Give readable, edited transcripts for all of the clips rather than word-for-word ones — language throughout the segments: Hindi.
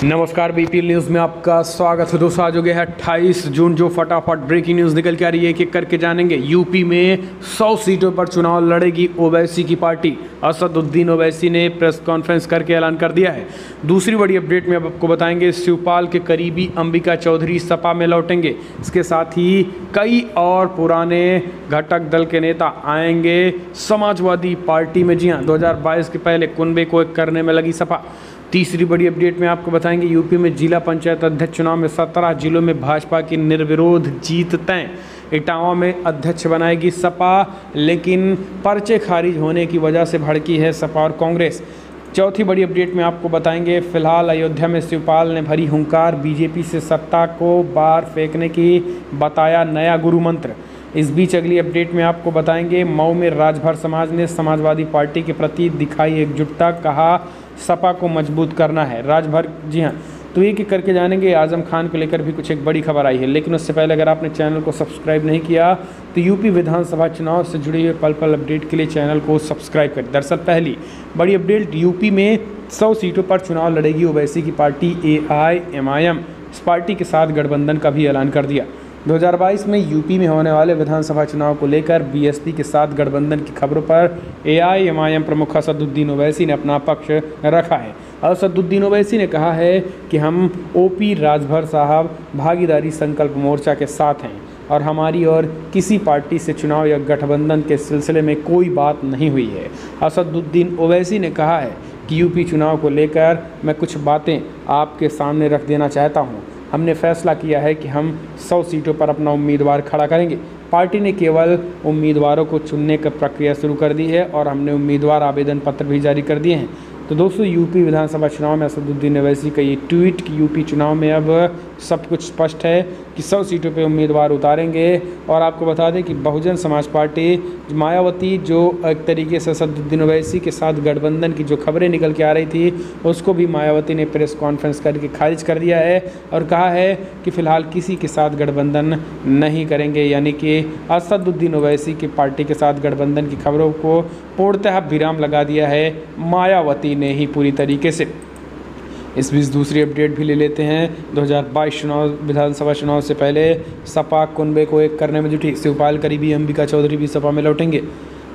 नमस्कार, बीपीएल न्यूज़ में आपका स्वागत है। दोस्तों आज हो गया है 28 जून। जो फटाफट ब्रेकिंग न्यूज़ निकल के आ रही है एक एक करके जानेंगे। यूपी में 100 सीटों पर चुनाव लड़ेगी ओवैसी की पार्टी। असदुद्दीन ओवैसी ने प्रेस कॉन्फ्रेंस करके ऐलान कर दिया है। दूसरी बड़ी अपडेट में अब आपको बताएंगे, शिवपाल के करीबी अंबिका चौधरी सपा में लौटेंगे। इसके साथ ही कई और पुराने घटक दल के नेता आएंगे समाजवादी पार्टी में। जी हाँ, 2022 के पहले कुनबे को एक करने में लगी सपा। तीसरी बड़ी अपडेट में आपको बताएंगे, यूपी में जिला पंचायत अध्यक्ष चुनाव में 17 जिलों में भाजपा की निर्विरोध जीत तय। इटावा में अध्यक्ष बनाएगी सपा, लेकिन पर्चे खारिज होने की वजह से भड़की है सपा और कांग्रेस। चौथी बड़ी अपडेट में आपको बताएंगे, फिलहाल अयोध्या में शिवपाल ने भरी हुंकार, बीजेपी से सत्ता को बाहर फेंकने की बताया नया गुरु मंत्र। इस बीच अगली अपडेट में आपको बताएंगे, मऊ में राजभर समाज ने समाजवादी पार्टी के प्रति दिखाई एकजुटता, कहा सपा को मजबूत करना है राजभर। जी हाँ, तो एक एक करके जानेंगे। आजम खान को लेकर भी कुछ एक बड़ी खबर आई है, लेकिन उससे पहले अगर आपने चैनल को सब्सक्राइब नहीं किया तो यूपी विधानसभा चुनाव से जुड़ी हुई पल पल अपडेट के लिए चैनल को सब्सक्राइब करें। दरअसल पहली बड़ी अपडेट, यूपी में 100 सीटों पर चुनाव लड़ेगी ओवैसी की पार्टी AIMIM। इस पार्टी के साथ गठबंधन का भी ऐलान कर दिया। 2022 में यूपी में होने वाले विधानसभा चुनाव को लेकर BSP के साथ गठबंधन की खबरों पर AIMIM प्रमुख असदुद्दीन ओवैसी ने अपना पक्ष रखा है। असदुद्दीन ओवैसी ने कहा है कि हम OP राजभर साहब भागीदारी संकल्प मोर्चा के साथ हैं और हमारी और किसी पार्टी से चुनाव या गठबंधन के सिलसिले में कोई बात नहीं हुई है। असदुद्दीन ओवैसी ने कहा है कि यूपी चुनाव को लेकर मैं कुछ बातें आपके सामने रख देना चाहता हूँ। हमने फैसला किया है कि हम 100 सीटों पर अपना उम्मीदवार खड़ा करेंगे। पार्टी ने केवल उम्मीदवारों को चुनने की प्रक्रिया शुरू कर दी है और हमने उम्मीदवार आवेदन पत्र भी जारी कर दिए हैं। तो दोस्तों, यूपी विधानसभा चुनाव में असदुद्दीन ओवैसी का ये ट्वीट कि यूपी चुनाव में अब सब कुछ स्पष्ट है कि 100 सीटों पे उम्मीदवार उतारेंगे। और आपको बता दें कि बहुजन समाज पार्टी मायावती, जो एक तरीके से असदुद्दीन ओवैसी के साथ गठबंधन की जो खबरें निकल के आ रही थी, उसको भी मायावती ने प्रेस कॉन्फ्रेंस करके खारिज कर दिया है और कहा है कि फ़िलहाल किसी के साथ गठबंधन नहीं करेंगे। यानी कि असदुद्दीन ओवैसी की पार्टी के साथ गठबंधन की खबरों को पूर्णतः विराम लगा दिया है मायावती ने ही पूरी तरीके से। इस बीच दूसरी अपडेट भी ले लेते हैं। 2022 चुनाव विधानसभा चुनाव से पहले सपा कुनबे को एक करने में जुटी। शिवपाल करीबी अंबिका चौधरी भी सपा में लौटेंगे।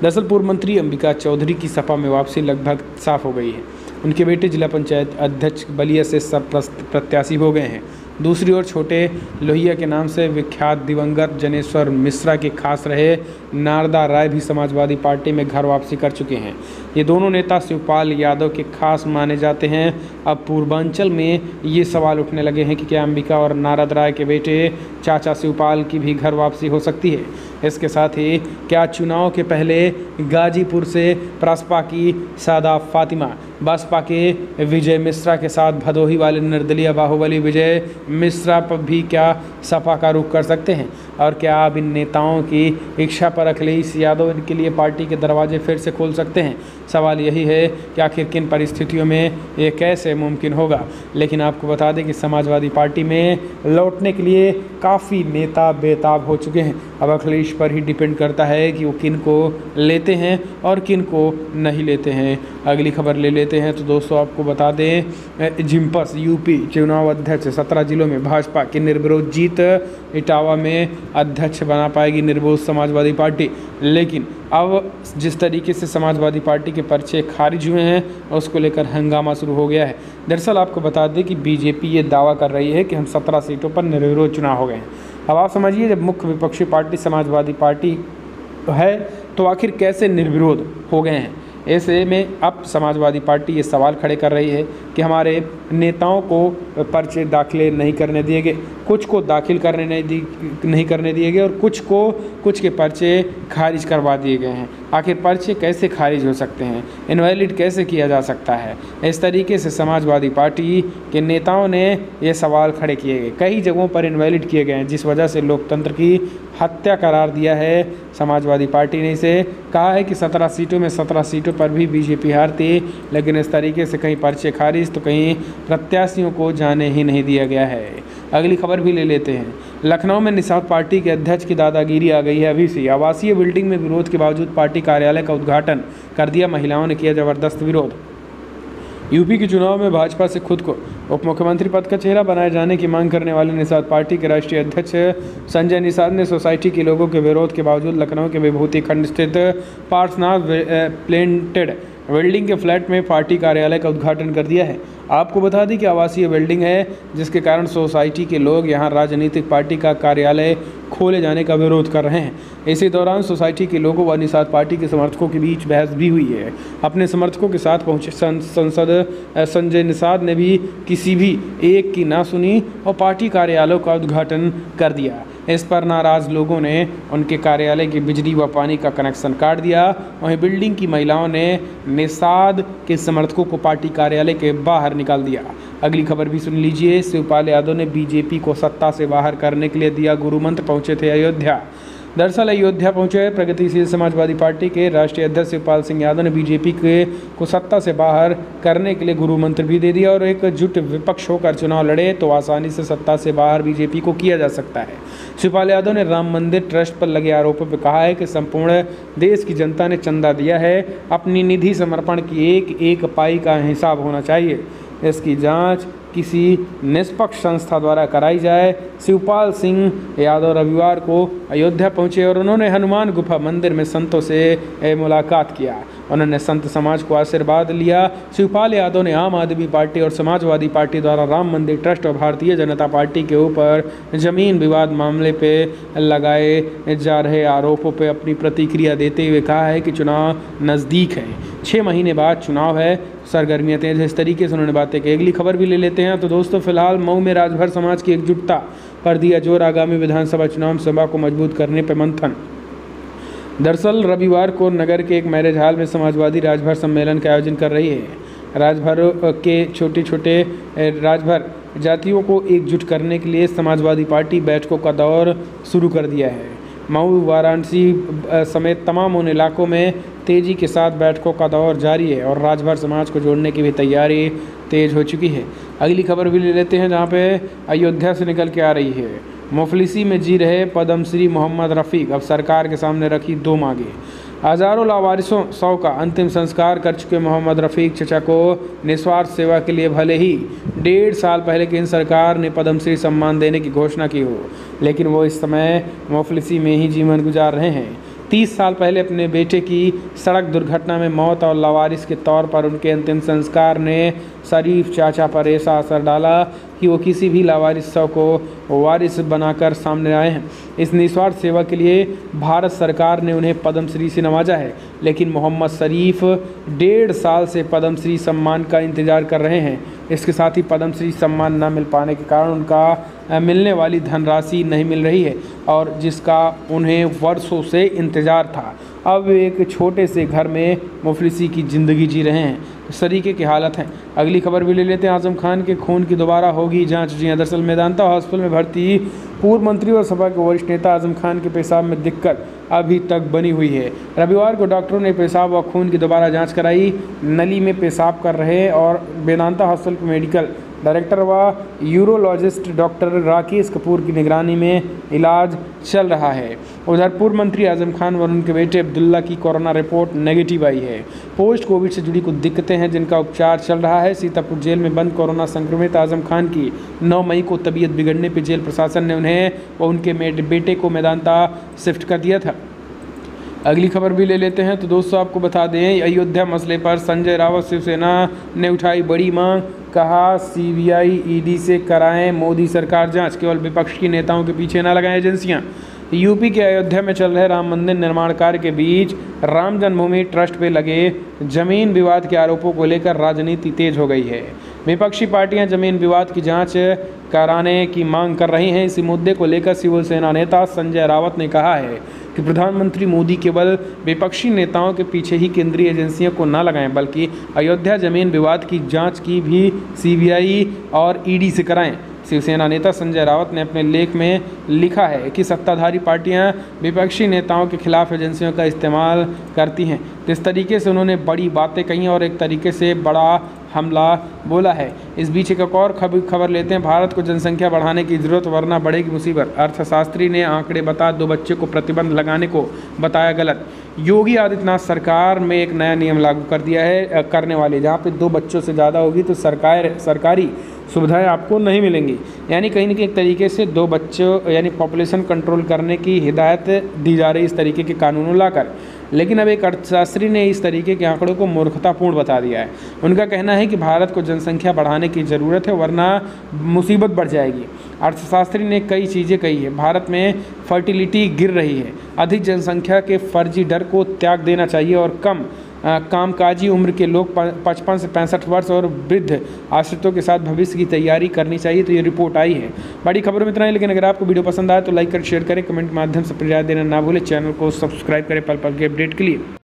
दरअसल पूर्व मंत्री अंबिका चौधरी की सपा में वापसी लगभग साफ हो गई है। उनके बेटे जिला पंचायत अध्यक्ष बलिया से सब प्रत्याशी हो गए हैं। दूसरी ओर छोटे लोहिया के नाम से विख्यात दिवंगत जनेश्वर मिश्रा के खास रहे नारदा राय भी समाजवादी पार्टी में घर वापसी कर चुके हैं। ये दोनों नेता शिवपाल यादव के खास माने जाते हैं। अब पूर्वांचल में ये सवाल उठने लगे हैं कि क्या अंबिका और नारद राय के बेटे चाचा शिवपाल की भी घर वापसी हो सकती है। इसके साथ ही क्या चुनाव के पहले गाजीपुर से प्रसपा की सादा फातिमा, बसपा के विजय मिश्रा के साथ भदोही वाले निर्दलीय बाहुबली विजय मिश्रा पर भी क्या सपा का रुख कर सकते हैं? और क्या अब इन नेताओं की इच्छा पर अखिलेश यादव इनके लिए पार्टी के दरवाजे फिर से खोल सकते हैं? सवाल यही है कि आखिर किन परिस्थितियों में ये कैसे मुमकिन होगा। लेकिन आपको बता दें कि समाजवादी पार्टी में लौटने के लिए काफ़ी नेता बेताब हो चुके हैं। अब अखिलेश पर ही डिपेंड करता है कि वो किन को लेते हैं और किन को नहीं लेते हैं। अगली खबर ले लेते हैं। तो दोस्तों आपको बता दें, जिम्पस यूपी चुनाव अध्यक्ष 17 जिलों में भाजपा की निर्विरोध जीत। इटावा में अध्यक्ष बना पाएगी निर्विरोध समाजवादी पार्टी। लेकिन अब जिस तरीके से समाजवादी पार्टी के पर्चे खारिज हुए हैं उसको लेकर हंगामा शुरू हो गया है। दरअसल आपको बता दें कि बीजेपी ये दावा कर रही है कि हम 17 सीटों पर निर्विरोध चुनाव हो गए हैं। अब आप समझिए, जब मुख्य विपक्षी पार्टी समाजवादी पार्टी है तो आखिर कैसे निर्विरोध हो गए हैं। ऐसे में अब समाजवादी पार्टी ये सवाल खड़े कर रही है कि हमारे नेताओं को पर्चे दाखिल नहीं करने दिए गए, कुछ को दाखिल करने नहीं करने दिए गए और कुछ के पर्चे खारिज करवा दिए गए हैं। आखिर पर्चे कैसे खारिज हो सकते हैं, इनवैलिड कैसे किया जा सकता है? इस तरीके से समाजवादी पार्टी के नेताओं ने ये सवाल खड़े किए गए। कई जगहों पर इनवैलिड किए गए हैं, जिस वजह से लोकतंत्र की हत्या करार दिया है समाजवादी पार्टी ने। इसे कहा है कि 17 सीटों में 17 सीटों पर भी बीजेपी हारती, लेकिन इस तरीके से कहीं पर्चे खारिज तो कहीं प्रत्याशियों को जाने ही नहीं दिया गया है। अगली खबर भी ले लेते हैं। लखनऊ में निषाद पार्टी के अध्यक्ष की दादागिरी आ गई है अभी से। आवासीय बिल्डिंग में विरोध के बावजूद पार्टी कार्यालय का उद्घाटन कर दिया, महिलाओं ने किया जबरदस्त विरोध। यूपी के चुनाव में भाजपा से खुद को उप मुख्यमंत्री पद का चेहरा बनाए जाने की मांग करने वाले निषाद पार्टी के राष्ट्रीय अध्यक्ष संजय निषाद ने सोसाइटी के लोगों के विरोध के बावजूद लखनऊ के विभूति खंड स्थित पार्सनाथ प्लेंटेड बिल्डिंग के फ्लैट में पार्टी कार्यालय का उद्घाटन कर दिया है। आपको बता दें कि आवासीय बिल्डिंग है, जिसके कारण सोसाइटी के लोग यहां राजनीतिक पार्टी का कार्यालय खोले जाने का विरोध कर रहे हैं। इसी दौरान सोसाइटी के लोगों व निषाद पार्टी के समर्थकों के बीच बहस भी हुई है। अपने समर्थकों के साथ पहुंचे सांसद संजय निषाद ने भी किसी भी एक की ना सुनी और पार्टी कार्यालयों का उद्घाटन कर दिया। इस पर नाराज लोगों ने उनके कार्यालय की बिजली व पानी का कनेक्शन काट दिया। वहीं बिल्डिंग की महिलाओं ने निषाद के समर्थकों को पार्टी कार्यालय के बाहर निकाल दिया। अगली खबर भी सुन लीजिए। शिवपाल यादव ने बीजेपी को सत्ता से बाहर करने के लिए दिया गुरु मंत्र, पहुंचे थे अयोध्या। दरअसल अयोध्या पहुंचे प्रगतिशील समाजवादी पार्टी के राष्ट्रीय अध्यक्ष शिवपाल सिंह यादव ने बीजेपी को सत्ता से बाहर करने के लिए गुरु मंत्र भी दे दिया और एकजुट विपक्ष होकर चुनाव लड़े तो आसानी से सत्ता से बाहर बीजेपी को किया जा सकता है। शिवपाल यादव ने राम मंदिर ट्रस्ट पर लगे आरोपों पर कहा है कि संपूर्ण देश की जनता ने चंदा दिया है, अपनी निधि समर्पण की एक एक पाई का हिसाब होना चाहिए। इसकी जांच किसी निष्पक्ष संस्था द्वारा कराई जाए। शिवपाल सिंह यादव रविवार को अयोध्या पहुंचे और उन्होंने हनुमान गुफा मंदिर में संतों से मुलाकात किया। उन्होंने संत समाज को आशीर्वाद लिया। शिवपाल यादव ने आम आदमी पार्टी और समाजवादी पार्टी द्वारा राम मंदिर ट्रस्ट और भारतीय जनता पार्टी के ऊपर जमीन विवाद मामले पे लगाए जा रहे आरोपों पर अपनी प्रतिक्रिया देते हुए कहा है कि चुनाव नज़दीक है, 6 महीने बाद चुनाव है, सरगर्मियाँ तेज है। इस तरीके से उन्होंने बातें की। अगली खबर भी ले लेते हैं। तो दोस्तों, फिलहाल मऊ में राजभर समाज की एकजुटता पर दिया जोर, आगामी विधानसभा चुनाव सभा को मजबूत करने पर मंथन। दरअसल रविवार को नगर के एक मैरिज हॉल में समाजवादी राजभर सम्मेलन का आयोजन कर रही है। राजभर के छोटे छोटे राजभर जातियों को एकजुट करने के लिए समाजवादी पार्टी बैठकों का दौर शुरू कर दिया है। मऊ, वाराणसी समेत तमाम उन इलाकों में तेज़ी के साथ बैठकों का दौर जारी है और राजभर समाज को जोड़ने की भी तैयारी तेज़ हो चुकी है। अगली खबर भी ले लेते हैं, जहां पे अयोध्या से निकल के आ रही है। मुफलिसी में जी रहे पद्मश्री मोहम्मद रफ़ीक अब सरकार के सामने रखी 2 मांगे। हज़ारों लावारिसों 100 का अंतिम संस्कार कर चुके मोहम्मद रफ़ीक चचा को निस्वार्थ सेवा के लिए भले ही 1.5 साल पहले केंद्र सरकार ने पद्मश्री सम्मान देने की घोषणा की हो, लेकिन वो इस समय मुफलिसी में ही जीवन गुजार रहे हैं। 30 साल पहले अपने बेटे की सड़क दुर्घटना में मौत और लावारिस के तौर पर उनके अंतिम संस्कार ने शरीफ चाचा पर ऐसा असर डाला कि वो किसी भी लावारिस को वारिस बनाकर सामने आए हैं। इस निस्वार्थ सेवा के लिए भारत सरकार ने उन्हें पद्मश्री से नवाजा है, लेकिन मोहम्मद शरीफ 1.5 साल से पद्मश्री सम्मान का इंतजार कर रहे हैं। इसके साथ ही पद्मश्री सम्मान न मिल पाने के कारण उनका मिलने वाली धनराशि नहीं मिल रही है और जिसका उन्हें वर्षों से इंतज़ार था। अब एक छोटे से घर में मुफलिसी की ज़िंदगी जी रहे हैं। इस तरीके की हालत है। अगली खबर भी ले लेते हैं। आजम खान के खून की दोबारा होगी जांच। जी हां, दरअसल मेदांता हॉस्पिटल में भर्ती पूर्व मंत्री और सपा के वरिष्ठ नेता आजम खान के पेशाब में दिक्कत अभी तक बनी हुई है। रविवार को डॉक्टरों ने पेशाब व खून की दोबारा जांच कराई। नली में पेशाब कर रहे और मेदांता हॉस्पिटल के मेडिकल डायरेक्टर व यूरोलॉजिस्ट डॉक्टर राकेश कपूर की निगरानी में इलाज चल रहा है। उधर पूर्व मंत्री आजम खान और उनके बेटे अब्दुल्ला की कोरोना रिपोर्ट नेगेटिव आई है। पोस्ट कोविड से जुड़ी कुछ दिक्कतें हैं जिनका उपचार चल रहा है। सीतापुर जेल में बंद कोरोना संक्रमित आजम खान की 9 मई को तबीयत बिगड़ने पर जेल प्रशासन ने उन्हें व उनके बेटे को मेदांता शिफ्ट कर दिया था। अगली खबर भी ले लेते हैं। तो दोस्तों, आपको बता दें, अयोध्या मसले पर संजय रावत शिवसेना ने उठाई बड़ी मांग। कहा सीबीआई ईडी से कराएं मोदी सरकार जांच, केवल विपक्ष की नेताओं के पीछे न लगाएं एजेंसियां। यूपी के अयोध्या में चल रहे राम मंदिर निर्माण कार्य के बीच राम जन्मभूमि ट्रस्ट पे लगे जमीन विवाद के आरोपों को लेकर राजनीति तेज हो गई है। विपक्षी पार्टियां जमीन विवाद की जांच कराने की मांग कर रही हैं। इसी मुद्दे को लेकर शिवसेना नेता संजय रावत ने कहा है कि प्रधानमंत्री मोदी केवल विपक्षी नेताओं के पीछे ही केंद्रीय एजेंसियों को न लगाएं, बल्कि अयोध्या जमीन विवाद की जांच की भी सीबीआई और ईडी से कराएं। शिवसेना नेता संजय रावत ने अपने लेख में लिखा है कि सत्ताधारी पार्टियां विपक्षी नेताओं के खिलाफ एजेंसियों का इस्तेमाल करती हैं। इस तरीके से उन्होंने बड़ी बातें कही और एक तरीके से बड़ा हमला बोला है। इस बीच एक और खबर लेते हैं। भारत को जनसंख्या बढ़ाने की जरूरत वरना बढ़ेगी मुसीबत। अर्थशास्त्री ने आंकड़े बता 2 बच्चे को प्रतिबंध लगाने को बताया गलत। योगी आदित्यनाथ सरकार में एक नया नियम लागू कर दिया है करने वाले, जहाँ पे 2 बच्चों से ज़्यादा होगी तो सरकारी सुविधाएं आपको नहीं मिलेंगी। यानी कहीं ना कहीं एक तरीके से 2 बच्चों यानी पॉपुलेशन कंट्रोल करने की हिदायत दी जा रही इस तरीके के कानूनों लाकर। लेकिन अब एक अर्थशास्त्री ने इस तरीके के आंकड़ों को मूर्खतापूर्ण बता दिया है। उनका कहना है कि भारत को जनसंख्या बढ़ाने की ज़रूरत है वरना मुसीबत बढ़ जाएगी। अर्थशास्त्री ने कई चीज़ें कही है। भारत में फर्टिलिटी गिर रही है, अधिक जनसंख्या के फर्जी डर को त्याग देना चाहिए और कम कामकाजी उम्र के लोग 55 से 65 वर्ष और वृद्ध आश्रितों के साथ भविष्य की तैयारी करनी चाहिए। तो ये रिपोर्ट आई है। बड़ी खबरों में इतना ही, लेकिन अगर आपको वीडियो पसंद आए तो लाइक कर शेयर करें, कमेंट के माध्यम से प्रयास देना ना भूलें। चैनल को सब्सक्राइब करें पल पल के अपडेट के लिए।